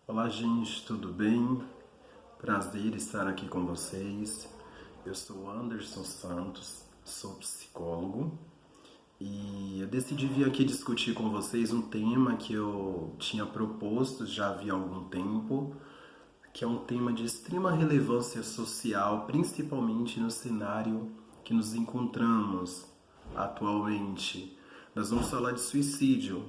Olá, gente, tudo bem? Prazer estar aqui com vocês. Eu sou Anderson Santos, sou psicólogo e eu decidi vir aqui discutir com vocês um tema que eu tinha proposto já havia algum tempo, que é um tema de extrema relevância social, principalmente no cenário que nos encontramos atualmente. Nós vamos falar de suicídio.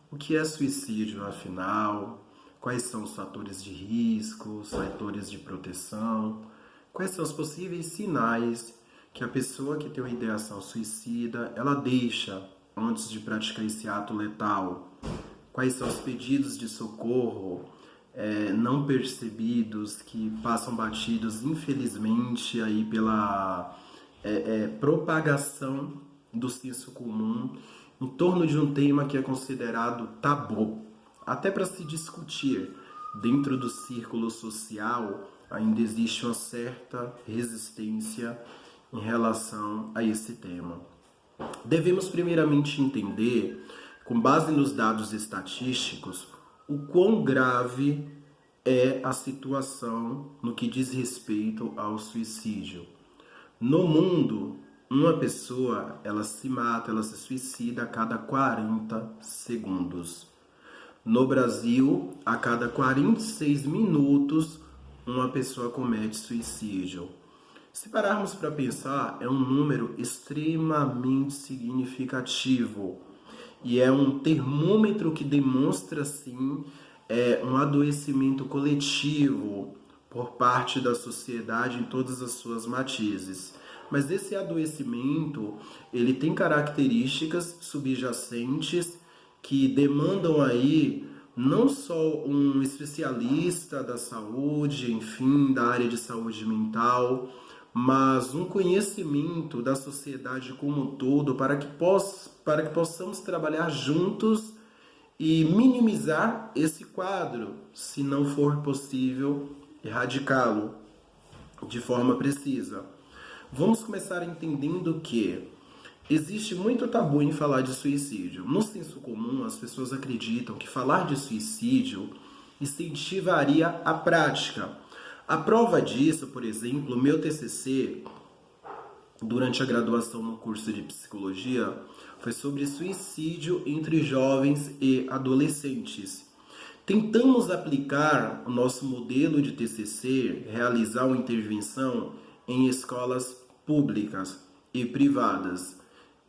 O que é suicídio, afinal? Quais são os fatores de risco, os fatores de proteção? Quais são os possíveis sinais que a pessoa que tem uma ideação suicida, ela deixa antes de praticar esse ato letal? Quais são os pedidos de socorro não percebidos que passam batidos, infelizmente, aí pela propagação do senso comum em torno de um tema que é considerado tabu. Até para se discutir dentro do círculo social, ainda existe uma certa resistência em relação a esse tema. Devemos primeiramente entender, com base nos dados estatísticos, o quão grave é a situação no que diz respeito ao suicídio. No mundo, uma pessoa, ela se mata, ela se suicida a cada 40 segundos. No Brasil, a cada 46 minutos, uma pessoa comete suicídio. Se pararmos para pensar, é um número extremamente significativo. E é um termômetro que demonstra, sim, um adoecimento coletivo por parte da sociedade em todas as suas matizes. Mas esse adoecimento, ele tem características subjacentes que demandam aí não só um especialista da saúde, enfim, da área de saúde mental, mas um conhecimento da sociedade como um todo para que possamos trabalhar juntos e minimizar esse quadro, se não for possível erradicá-lo de forma precisa. Vamos começar entendendo que existe muito tabu em falar de suicídio. No senso comum, as pessoas acreditam que falar de suicídio incentivaria a prática. A prova disso, por exemplo, o meu TCC, durante a graduação no curso de psicologia, foi sobre suicídio entre jovens e adolescentes. Tentamos aplicar o nosso modelo de TCC, realizar uma intervenção em escolas públicas e privadas.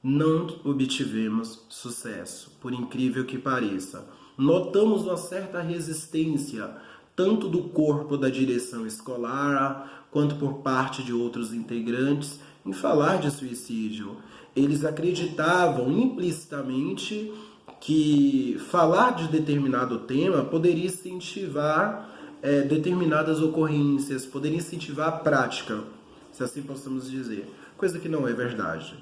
Não obtivemos sucesso, por incrível que pareça. Notamos uma certa resistência, tanto do corpo da direção escolar, quanto por parte de outros integrantes, em falar de suicídio. Eles acreditavam implicitamente que falar de determinado tema poderia incentivar determinadas ocorrências, poderia incentivar a prática, se assim possamos dizer, coisa que não é verdade.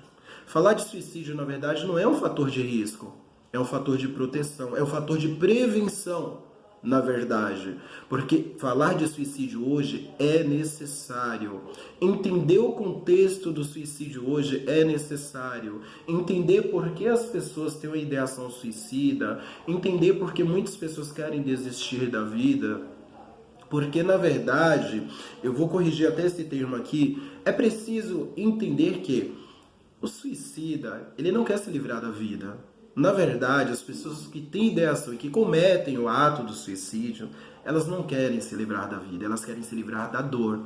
Falar de suicídio, na verdade, não é um fator de risco, é um fator de proteção, é um fator de prevenção, na verdade. Porque falar de suicídio hoje é necessário. Entender o contexto do suicídio hoje é necessário. Entender por que as pessoas têm uma ideação suicida, entender por que muitas pessoas querem desistir da vida. Porque, na verdade, eu vou corrigir até esse termo aqui, é preciso entender que o suicida, ele não quer se livrar da vida. Na verdade, as pessoas que têm ideação e que cometem o ato do suicídio, elas não querem se livrar da vida, elas querem se livrar da dor.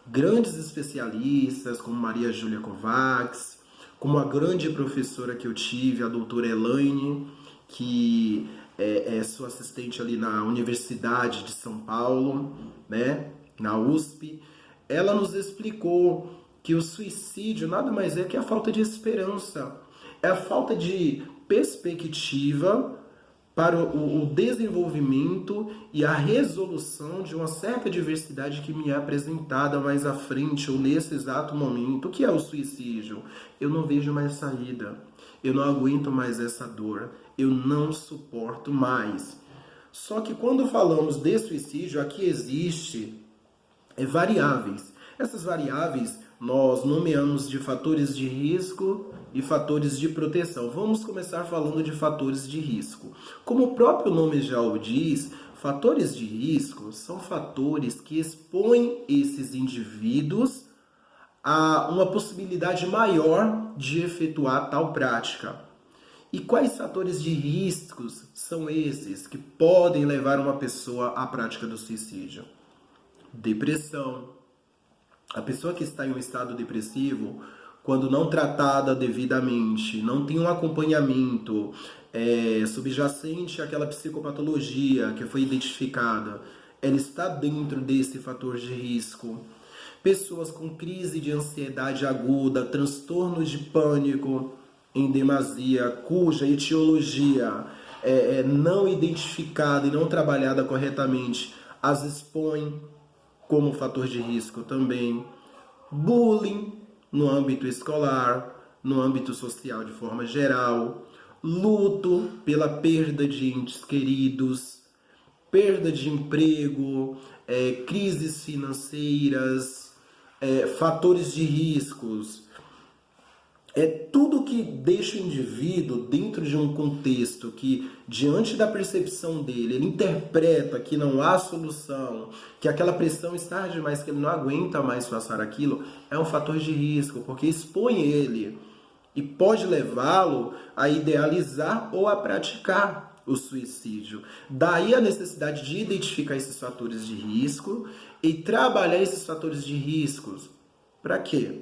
Grandes especialistas, como Maria Júlia Kovacs, como a grande professora que eu tive, a doutora Elaine, que é sua assistente ali na Universidade de São Paulo, né, na USP, ela nos explicou que o suicídio nada mais é que a falta de esperança, é a falta de perspectiva para o desenvolvimento e a resolução de uma certa diversidade que me é apresentada mais à frente ou nesse exato momento. O que é o suicídio? Eu não vejo mais saída, eu não aguento mais essa dor, eu não suporto mais. Só que quando falamos de suicídio, aqui existe variáveis. Essas variáveis nós nomeamos de fatores de risco e fatores de proteção. Vamos começar falando de fatores de risco. Como o próprio nome já o diz, Fatores de risco são fatores que expõem esses indivíduos a uma possibilidade maior de efetuar tal prática. E quais fatores de riscos são esses que podem levar uma pessoa à prática do suicídio? Depressão. A pessoa que está em um estado depressivo, quando não tratada devidamente, não tem um acompanhamento subjacente àquela psicopatologia que foi identificada, ela está dentro desse fator de risco. Pessoas com crise de ansiedade aguda, transtornos de pânico em demasia, cuja etiologia não identificada e não trabalhada corretamente, as expõe como fator de risco também. Bullying no âmbito escolar, no âmbito social de forma geral, luto pela perda de entes queridos, perda de emprego, crises financeiras, fatores de riscos. É tudo que deixa o indivíduo dentro de um contexto que, diante da percepção dele, ele interpreta que não há solução, que aquela pressão está demais, que ele não aguenta mais passar aquilo, é um fator de risco, porque expõe ele e pode levá-lo a idealizar ou a praticar o suicídio. Daí a necessidade de identificar esses fatores de risco e trabalhar esses fatores de riscos. Para quê?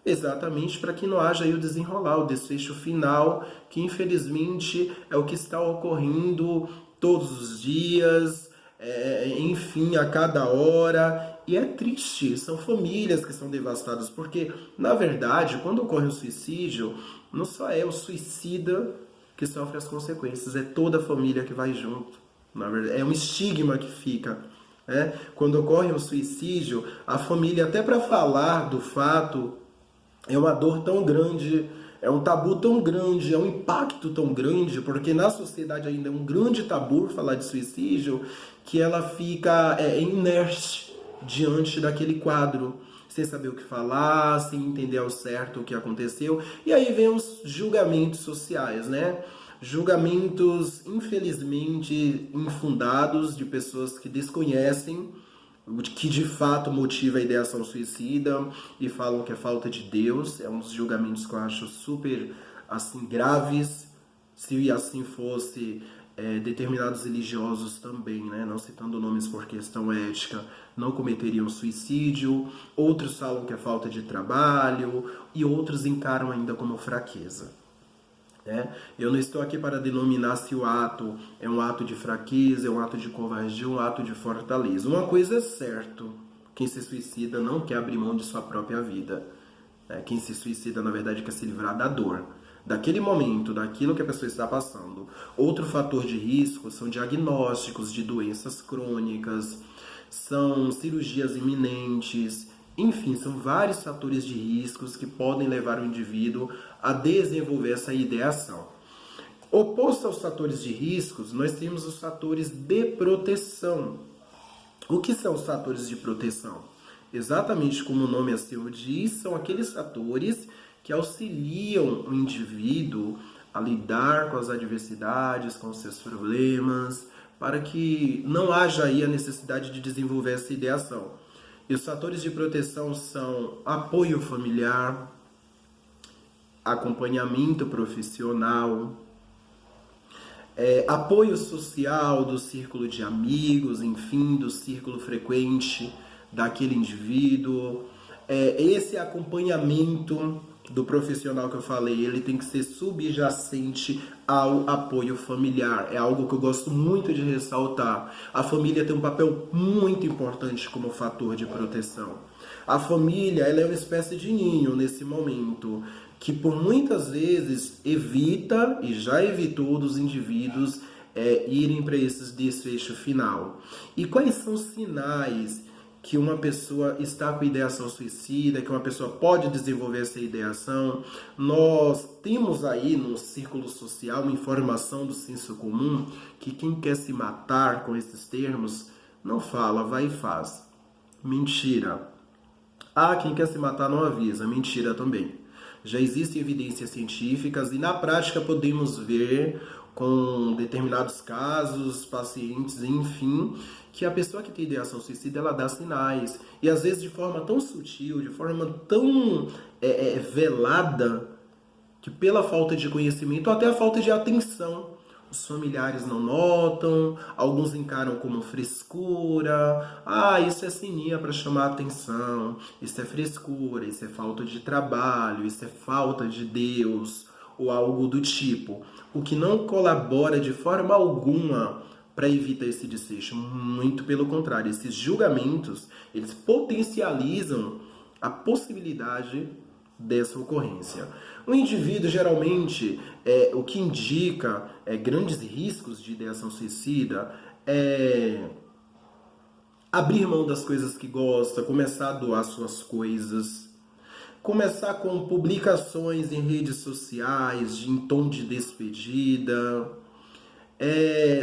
Exatamente para que não haja aí o desenrolar, o desfecho final, que infelizmente é o que está ocorrendo todos os dias, enfim, a cada hora. E é triste, são famílias que são devastadas, porque, na verdade, quando ocorre o suicídio, não só é o suicida que sofre as consequências, é toda a família que vai junto. Na verdade, é um estigma que fica. Quando ocorre um suicídio, a família, até para falar do fato, é uma dor tão grande, é um tabu tão grande, é um impacto tão grande, porque na sociedade ainda é um grande tabu falar de suicídio, que ela fica inerte diante daquele quadro, sem saber o que falar, sem entender ao certo o que aconteceu. E aí vem os julgamentos sociais, né? Julgamentos, infelizmente, infundados de pessoas que desconhecem o que de fato motiva a ideação suicida e falam que é falta de Deus. É uns julgamentos que eu acho super assim, graves. Se assim fosse, determinados religiosos também, né, não citando nomes por questão ética, não cometeriam suicídio. Outros falam que é falta de trabalho e outros encaram ainda como fraqueza. Eu não estou aqui para denominar se o ato é um ato de fraqueza, é um ato de covardia, um ato de fortaleza. Uma coisa é certo, quem se suicida não quer abrir mão de sua própria vida. Quem se suicida, na verdade, quer se livrar da dor, daquele momento, daquilo que a pessoa está passando. Outro fator de risco são diagnósticos de doenças crônicas, são cirurgias iminentes. Enfim, são vários fatores de riscos que podem levar o indivíduo a desenvolver essa ideação. Oposto aos fatores de riscos, nós temos os fatores de proteção. O que são os fatores de proteção? Exatamente como o nome assim o diz, são aqueles fatores que auxiliam o indivíduo a lidar com as adversidades, com os seus problemas, para que não haja aí a necessidade de desenvolver essa ideação. E os fatores de proteção são apoio familiar, acompanhamento profissional, apoio social do círculo de amigos, enfim, do círculo frequente daquele indivíduo. Esse acompanhamento do profissional que eu falei, ele tem que ser subjacente ao apoio familiar. É algo que eu gosto muito de ressaltar. A família tem um papel muito importante como fator de proteção. A família, ela é uma espécie de ninho nesse momento, que por muitas vezes evita, e já evitou dos indivíduos irem para esse desfecho final. E quais são os sinais que uma pessoa está com ideação suicida, que uma pessoa pode desenvolver essa ideação? Nós temos aí no círculo social uma informação do senso comum que quem quer se matar, com esses termos, não fala, vai e faz. Mentira. Quem quer se matar não avisa. Mentira também. Já existem evidências científicas e na prática podemos ver com determinados casos, pacientes, enfim, que a pessoa que tem ideação suicida, ela dá sinais. E às vezes de forma tão sutil, de forma tão velada, que pela falta de conhecimento ou até a falta de atenção, os familiares não notam, alguns encaram como frescura. Ah, isso é sininha para chamar atenção, isso é frescura, isso é falta de trabalho, isso é falta de Deus, ou algo do tipo. O que não colabora de forma alguma para evitar esse desfecho. Muito pelo contrário, esses julgamentos, eles potencializam a possibilidade dessa ocorrência. O indivíduo, geralmente, o que indica grandes riscos de ideação suicida é abrir mão das coisas que gosta, começar a doar suas coisas, começar com publicações em redes sociais em tom de despedida,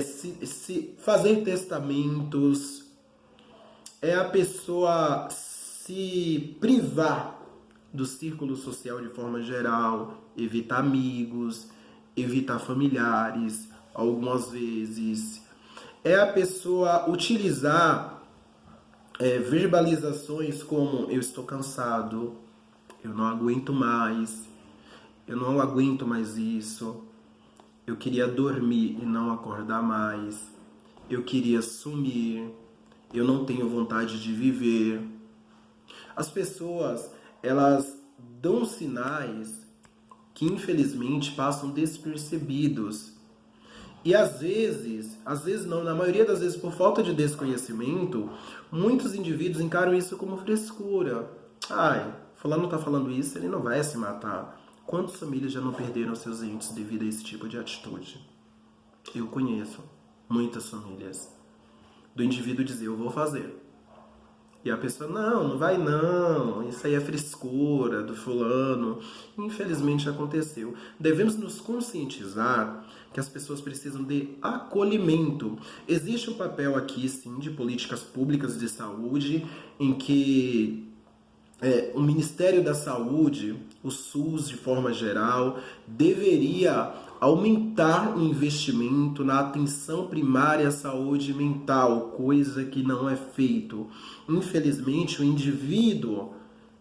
se fazer testamentos, é a pessoa se privar do círculo social de forma geral, evitar amigos, evitar familiares, algumas vezes. É a pessoa utilizar verbalizações como eu estou cansado, eu não aguento mais, eu não aguento mais isso, eu queria dormir e não acordar mais, eu queria sumir, eu não tenho vontade de viver. As pessoas, elas dão sinais que infelizmente passam despercebidos. E às vezes não, na maioria das vezes por falta de desconhecimento, muitos indivíduos encaram isso como frescura. Ai, fulano tá falando isso, ele não vai se matar. Quantas famílias já não perderam seus entes devido a esse tipo de atitude? Eu conheço muitas famílias do indivíduo dizer, eu vou fazer. E a pessoa, não vai não, isso aí é frescura do fulano. Infelizmente aconteceu. Devemos nos conscientizar que as pessoas precisam de acolhimento. Existe um papel aqui, sim, de políticas públicas de saúde, em que o Ministério da Saúde, o SUS de forma geral, deveria aumentar o investimento na atenção primária à saúde mental, coisa que não é feito. Infelizmente, o indivíduo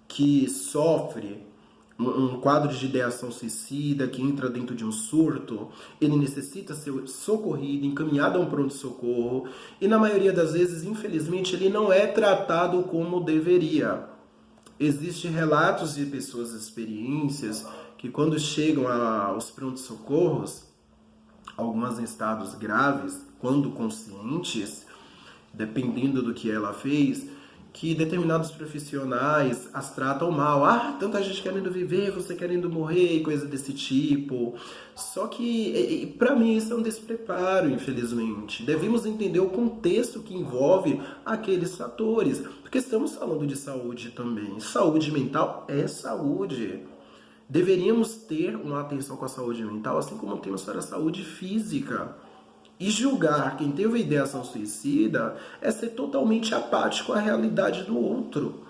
que sofre um quadro de ideação suicida, que entra dentro de um surto, ele necessita ser socorrido, encaminhado a um pronto-socorro, e na maioria das vezes, infelizmente, ele não é tratado como deveria. Existem relatos de pessoas, experiências, que quando chegam aos pronto-socorros, algumas em estados graves, quando conscientes, dependendo do que ela fez, que determinados profissionais as tratam mal. Ah, tanta gente querendo viver, você querendo morrer, coisa desse tipo. Só que, para mim, isso é um despreparo, infelizmente. Devemos entender o contexto que envolve aqueles fatores. Porque estamos falando de saúde também. Saúde mental é saúde. Deveríamos ter uma atenção com a saúde mental, assim como temos para a saúde física. E julgar quem teve a ideação suicida é ser totalmente apático à realidade do outro.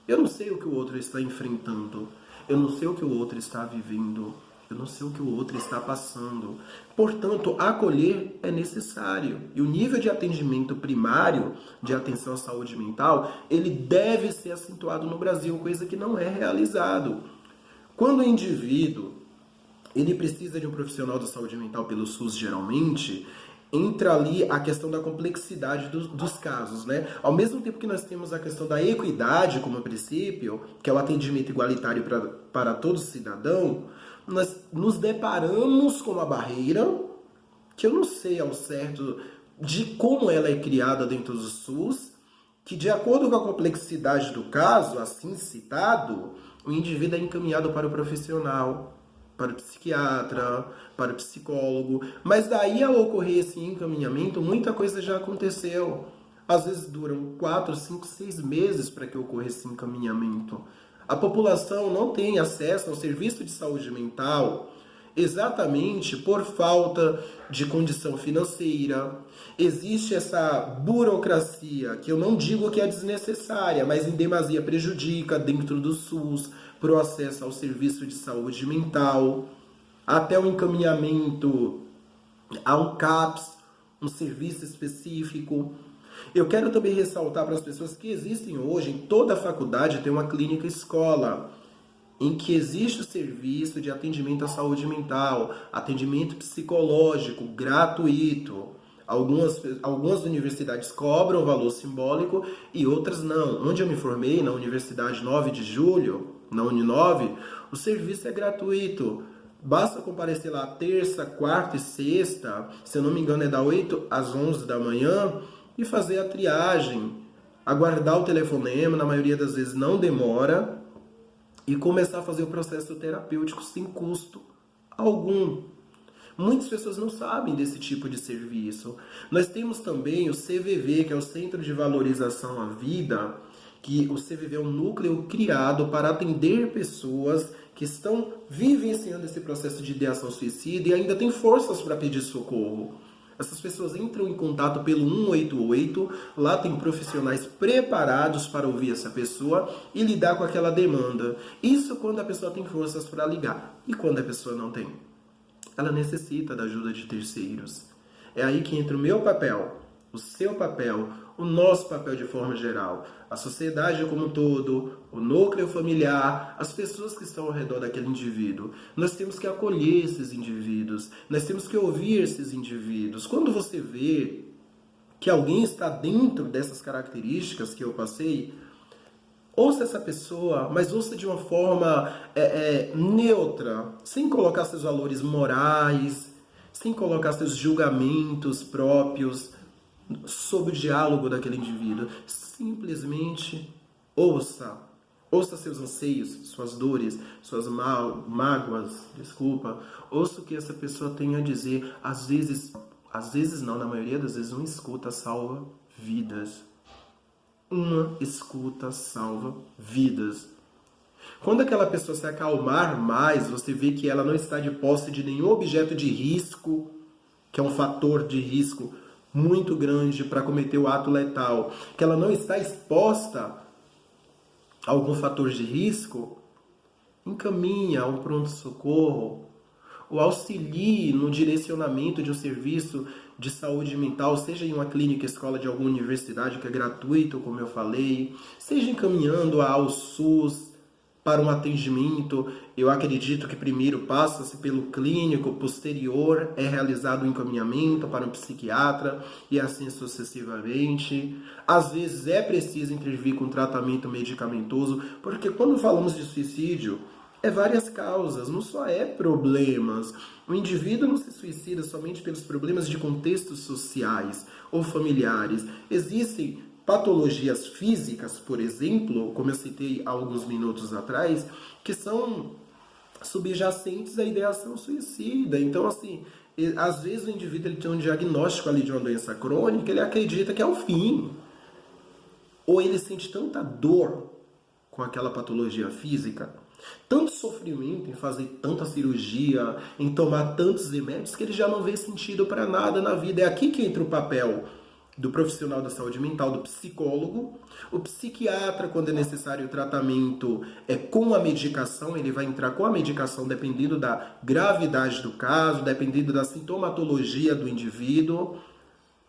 Eu não sei o que o outro está enfrentando. Eu não sei o que o outro está vivendo. Eu não sei o que o outro está passando. Portanto, acolher é necessário. E o nível de atendimento primário de atenção à saúde mental, ele deve ser acentuado no Brasil, coisa que não é realizado. Quando o indivíduo ele precisa de um profissional da saúde mental pelo SUS, geralmente, entra ali a questão da complexidade dos casos, né? Ao mesmo tempo que nós temos a questão da equidade como princípio, que é o atendimento igualitário para todo cidadão, nós nos deparamos com uma barreira, que eu não sei ao certo de como ela é criada dentro do SUS, que de acordo com a complexidade do caso, assim citado, o indivíduo é encaminhado para o profissional, para o psiquiatra, para o psicólogo. Mas daí ao ocorrer esse encaminhamento, muita coisa já aconteceu. Às vezes duram 4, 5, 6 meses para que ocorra esse encaminhamento. A população não tem acesso ao serviço de saúde mental exatamente por falta de condição financeira. Existe essa burocracia, que eu não digo que é desnecessária, mas em demasia prejudica dentro do SUS para o acesso ao serviço de saúde mental, até o encaminhamento há um CAPS, um serviço específico. Eu quero também ressaltar para as pessoas que existem hoje, em toda a faculdade tem uma clínica escola, em que existe o serviço de atendimento à saúde mental, atendimento psicológico gratuito. Algumas universidades cobram valor simbólico e outras não. Onde eu me formei, na Universidade 9 de Julho, na Uninove, o serviço é gratuito. Basta comparecer lá terça, quarta e sexta, se eu não me engano é da 8 às 11 da manhã, e fazer a triagem, aguardar o telefonema, na maioria das vezes não demora, e começar a fazer o processo terapêutico sem custo algum. Muitas pessoas não sabem desse tipo de serviço. Nós temos também o CVV, que é o Centro de Valorização à Vida, que o CVV é um núcleo criado para atender pessoas que estão vivenciando esse processo de ideação suicida e ainda têm forças para pedir socorro. Essas pessoas entram em contato pelo 188, lá tem profissionais preparados para ouvir essa pessoa e lidar com aquela demanda. Isso quando a pessoa tem forças para ligar. E quando a pessoa não tem? Ela necessita da ajuda de terceiros. É aí que entra o meu papel, o seu papel, o nosso papel de forma geral, a sociedade como um todo, o núcleo familiar, as pessoas que estão ao redor daquele indivíduo. Nós temos que acolher esses indivíduos, nós temos que ouvir esses indivíduos. Quando você vê que alguém está dentro dessas características que eu passei, ouça essa pessoa, mas ouça de uma forma neutra, sem colocar seus valores morais, sem colocar seus julgamentos próprios sobre o diálogo daquele indivíduo. Simplesmente ouça. Ouça seus anseios, suas dores, suas mágoas, desculpa. Ouça o que essa pessoa tem a dizer. Às vezes não, na maioria das vezes, uma escuta salva vidas. Uma escuta salva vidas. Quando aquela pessoa se acalmar mais, você vê que ela não está de posse de nenhum objeto de risco, que é um fator de risco muito grande para cometer o ato letal, que ela não está exposta a algum fator de risco, encaminha a um pronto-socorro, ou auxilie no direcionamento de um serviço de saúde mental, seja em uma clínica, escola de alguma universidade que é gratuito, como eu falei, seja encaminhando ao SUS para um atendimento. Eu acredito que primeiro passa-se pelo clínico, posterior é realizado o encaminhamento para um psiquiatra e assim sucessivamente. Às vezes é preciso intervir com tratamento medicamentoso, porque quando falamos de suicídio, é várias causas, não só é problemas. O indivíduo não se suicida somente pelos problemas de contextos sociais ou familiares. Existem patologias físicas, por exemplo, como eu citei há alguns minutos atrás, que são subjacentes à ideação suicida. Então, assim, às vezes o indivíduo ele tem um diagnóstico ali de uma doença crônica, ele acredita que é o fim. Ou ele sente tanta dor com aquela patologia física, tanto sofrimento em fazer tanta cirurgia, em tomar tantos remédios, que ele já não vê sentido para nada na vida. É aqui que entra o papel do profissional da saúde mental, do psicólogo, o psiquiatra, quando é necessário o tratamento com a medicação, ele vai entrar com a medicação dependendo da gravidade do caso, dependendo da sintomatologia do indivíduo.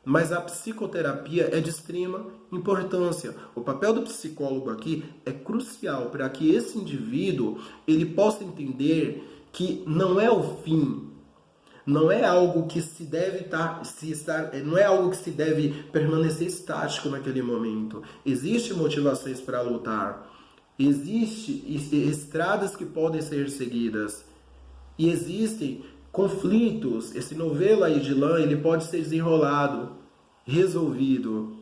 Mas a psicoterapia é de extrema importância. O papel do psicólogo aqui é crucial para que esse indivíduo ele possa entender que não é o fim, não é algo que se deve não é algo que se deve permanecer estático naquele momento. Existem motivações para lutar, existem estradas que podem ser seguidas e existem conflitos. Esse novelo aí de lã, ele pode ser desenrolado, resolvido.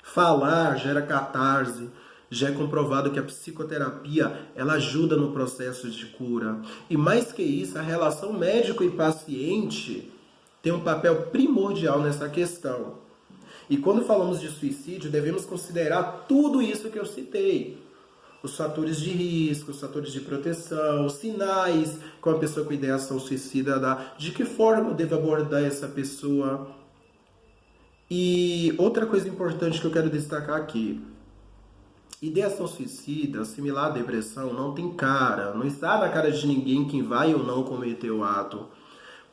Falar gera catarse. Já é comprovado que a psicoterapia ela ajuda no processo de cura. E mais que isso, a relação médico e paciente tem um papel primordial nessa questão. E quando falamos de suicídio, devemos considerar tudo isso que eu citei. Os fatores de risco, os fatores de proteção, os sinais que uma pessoa com ideação suicida dá, de que forma eu devo abordar essa pessoa. E outra coisa importante que eu quero destacar aqui, ideação suicida, similar à depressão, não tem cara, não está na cara de ninguém quem vai ou não cometer o ato.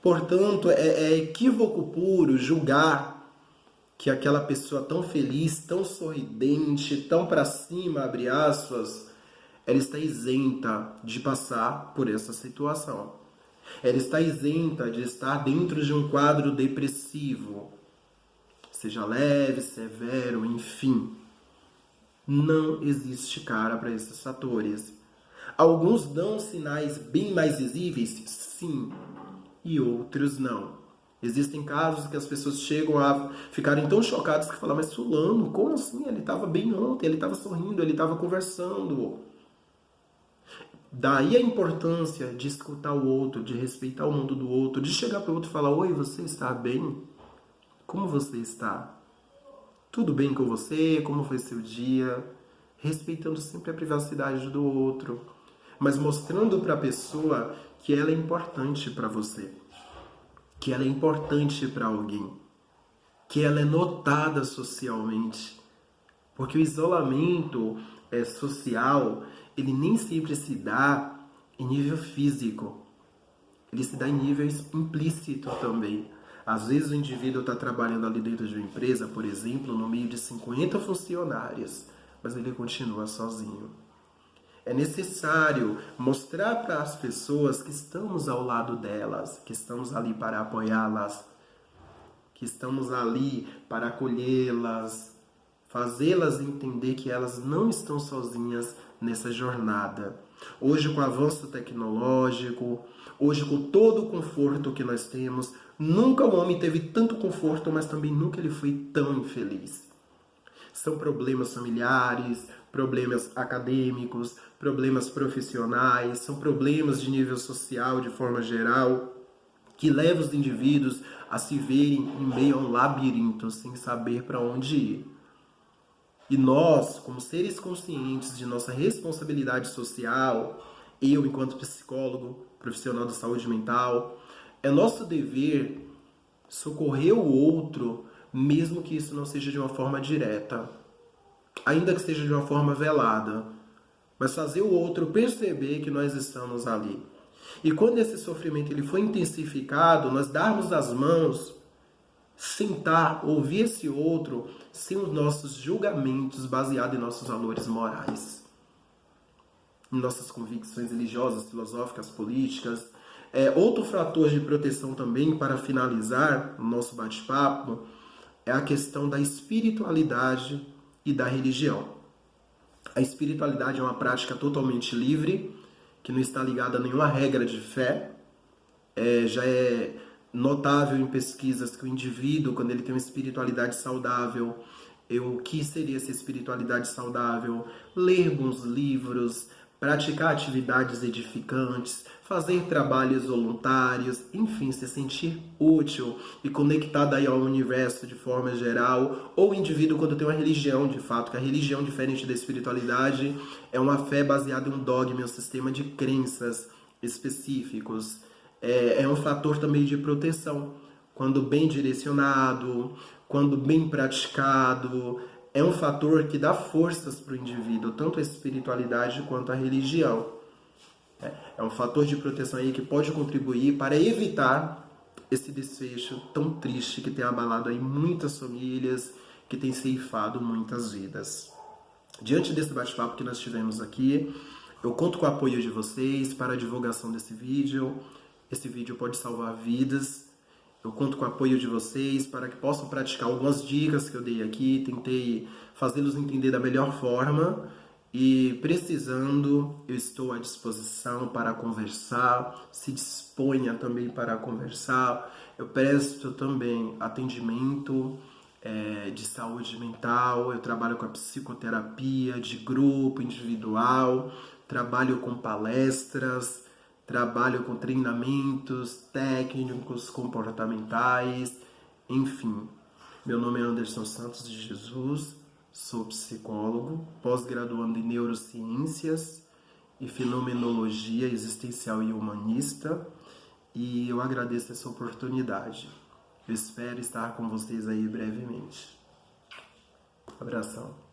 Portanto, é equívoco puro julgar que aquela pessoa tão feliz, tão sorridente, tão para cima, abre aspas, ela está isenta de passar por essa situação. Ela está isenta de estar dentro de um quadro depressivo, seja leve, severo, enfim. Não existe cara para esses fatores. Alguns dão sinais bem mais visíveis, sim, e outros não. Existem casos que as pessoas chegam a ficarem tão chocadas que falam, mas fulano, como assim? Ele estava bem ontem, ele estava sorrindo, ele estava conversando. Daí a importância de escutar o outro, de respeitar o mundo do outro, de chegar para o outro e falar, oi, você está bem? Como você está? Tudo bem com você? Como foi seu dia? Respeitando sempre a privacidade do outro, mas mostrando para a pessoa que ela é importante para você, que ela é importante para alguém, que ela é notada socialmente. Porque o isolamento social, ele nem sempre se dá em nível físico, ele se dá em nível implícito também. Às vezes o indivíduo está trabalhando ali dentro de uma empresa, por exemplo, no meio de 50 funcionários, mas ele continua sozinho. É necessário mostrar para as pessoas que estamos ao lado delas, que estamos ali para apoiá-las, que estamos ali para acolhê-las, fazê-las entender que elas não estão sozinhas nessa jornada. Hoje, com o avanço tecnológico, hoje com todo o conforto que nós temos, nunca o homem teve tanto conforto, mas também nunca ele foi tão infeliz. São problemas familiares, problemas acadêmicos, problemas profissionais, são problemas de nível social de forma geral, que levam os indivíduos a se verem em meio a um labirinto, sem saber para onde ir. E nós, como seres conscientes de nossa responsabilidade social, eu, enquanto psicólogo, profissional da saúde mental, é nosso dever socorrer o outro, mesmo que isso não seja de uma forma direta, ainda que seja de uma forma velada, mas fazer o outro perceber que nós estamos ali. E quando esse sofrimento ele foi intensificado, nós darmos as mãos, sentar, ouvir esse outro, sem os nossos julgamentos baseados em nossos valores morais, em nossas convicções religiosas, filosóficas, políticas. Outro fator de proteção também, para finalizar o nosso bate-papo, é a questão da espiritualidade e da religião. A espiritualidade é uma prática totalmente livre, que não está ligada a nenhuma regra de fé. Já é notável em pesquisas que o indivíduo, quando ele tem uma espiritualidade saudável, o que seria essa espiritualidade saudável? Ler bons livros, praticar atividades edificantes, fazer trabalhos voluntários, enfim, se sentir útil e conectado aí ao universo de forma geral, ou o indivíduo quando tem uma religião, de fato, que a religião, diferente da espiritualidade, é uma fé baseada em um dogma, em um sistema de crenças específicos. É um fator também de proteção, quando bem direcionado, quando bem praticado, é um fator que dá forças para o indivíduo, tanto a espiritualidade quanto a religião. É um fator de proteção aí que pode contribuir para evitar esse desfecho tão triste que tem abalado aí muitas famílias, que tem ceifado muitas vidas. Diante desse bate-papo que nós tivemos aqui, eu conto com o apoio de vocês para a divulgação desse vídeo. Esse vídeo pode salvar vidas. Eu conto com o apoio de vocês para que possam praticar algumas dicas que eu dei aqui. Tentei fazê-los entender da melhor forma. E precisando, eu estou à disposição para conversar. Se disponha também para conversar. Eu presto também atendimento de saúde mental. Eu trabalho com a psicoterapia de grupo, individual. Trabalho com palestras. Trabalho com treinamentos técnicos, comportamentais, enfim. Meu nome é Anderson Santos de Jesus, sou psicólogo, pós-graduando em neurociências e fenomenologia existencial e humanista, e eu agradeço essa oportunidade. Eu espero estar com vocês aí brevemente. Abração.